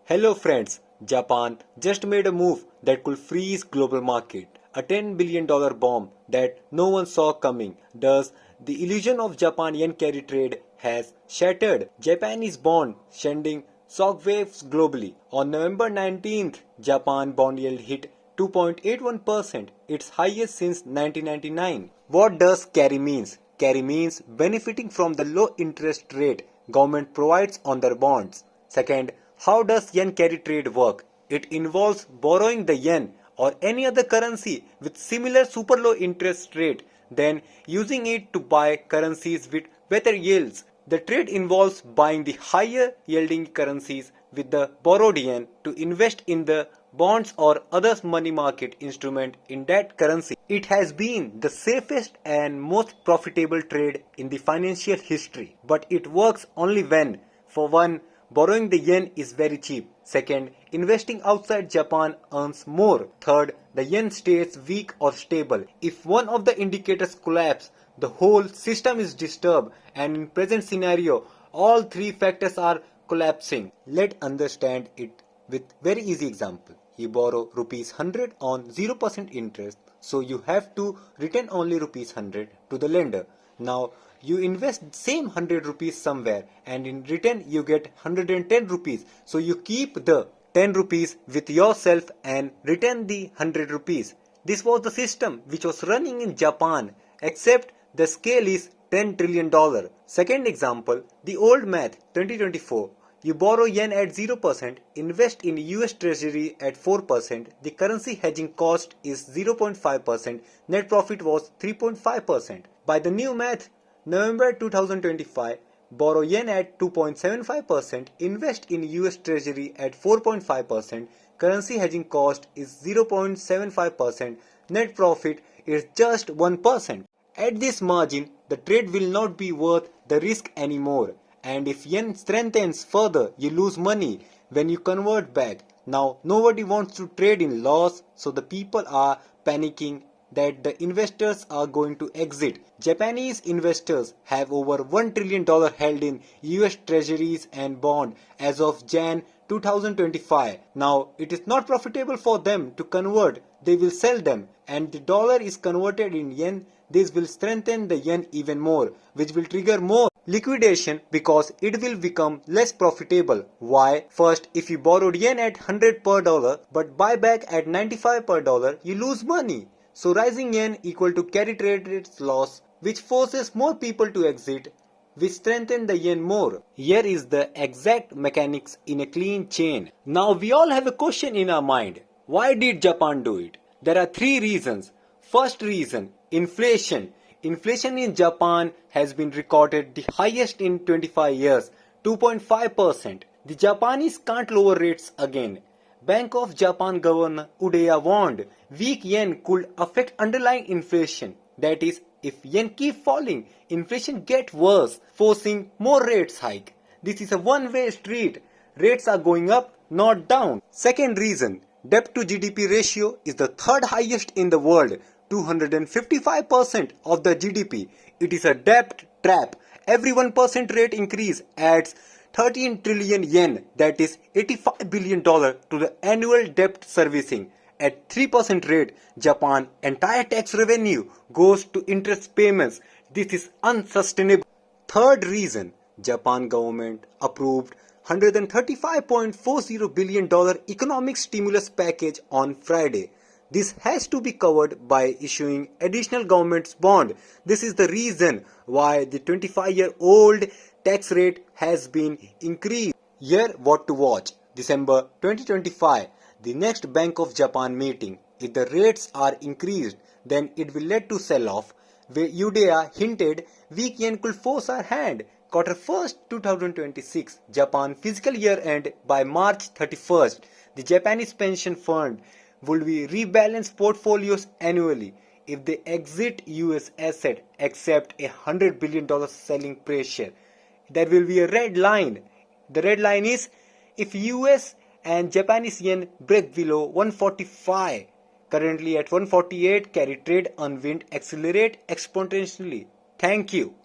Hello friends, Japan just made a move that could freeze global market. A $10 billion bomb that no one saw coming. Thus, the illusion of Japan yen carry trade has shattered. Japanese bond sending shockwaves globally. On November 19th, Japan bond yield hit 2.81%, its highest since 1999. What does carry means? Carry means benefiting from the low interest rate government provides on their bonds. Second, how does yen carry trade work? It involves borrowing the yen or any other currency with similar super low interest rate, then using it to buy currencies with better yields. The trade involves buying the higher yielding currencies with the borrowed yen to invest in the bonds or other money market instrument in that currency. It has been the safest and most profitable trade in the financial history, but it works only when, for one, borrowing the yen is very cheap. Second, investing outside Japan earns more. Third, the yen stays weak or stable. If one of the indicators collapse, the whole system is disturbed, and in present scenario, all three factors are collapsing. Let's understand it with very easy example. You borrow rupees 100 on 0% interest, so you have to return only rupees 100 to the lender. Now, you invest same 100 rupees somewhere and in return you get 110 rupees. So you keep the 10 rupees with yourself and return the 100 rupees. This was the system which was running in Japan, except the scale is $10 trillion. Second example, the old math 2024. You borrow yen at 0%, invest in US Treasury at 4%, the currency hedging cost is 0.5%, net profit was 3.5%. By the new math, November 2025, borrow yen at 2.75%, invest in US Treasury at 4.5%, currency hedging cost is 0.75%, net profit is just 1%. At this margin, the trade will not be worth the risk anymore. And if yen strengthens further, you lose money when you convert back. Now, nobody wants to trade in loss, so the people are panicking that the investors are going to exit. Japanese investors have over $1 trillion held in US treasuries and bond as of Jan 2025. Now, it is not profitable for them to convert. They will sell them, and the dollar is converted in yen. This will strengthen the yen even more, which will trigger more liquidation because it will become less profitable. Why? First, if you borrowed yen at 100 per dollar but buy back at 95 per dollar, you lose money. So rising yen equal to carry trade rates loss, which forces more people to exit, which strengthen the yen more. Here is the exact mechanics in a clean chain. Now we all have a question in our mind. Why did Japan do it? There are three reasons. First reason, inflation. Inflation in Japan has been recorded the highest in 25 years, 2.5%. The Japanese can't lower rates again. Bank of Japan Governor Ueda warned weak yen could affect underlying inflation. That is, if yen keep falling, inflation get worse, forcing more rates hike. This is a one-way street. Rates are going up, not down. Second reason, debt to GDP ratio is the third highest in the world, 255% of the GDP. It is a debt trap. Every 1% rate increase adds 13 trillion yen, that is $85 billion to the annual debt servicing. At 3% rate, Japan entire tax revenue goes to interest payments. This is unsustainable. Third reason, Japan government approved $135.40 billion economic stimulus package on Friday. This has to be covered by issuing additional government's bond. This is the reason why the 25-year-old tax rate has been increased. Here what to watch. December 2025, the next Bank of Japan meeting. If the rates are increased, then it will lead to sell-off. Ueda hinted weak yen could force our hand. Quarter 1st 2026, Japan fiscal year end by March 31st. The Japanese pension fund will be rebalance portfolios annually. If they exit US asset except $100 billion selling pressure, there will be a red line. The red line is if US and Japanese yen break below 145, currently at 148, carry trade unwind accelerate exponentially. Thank you.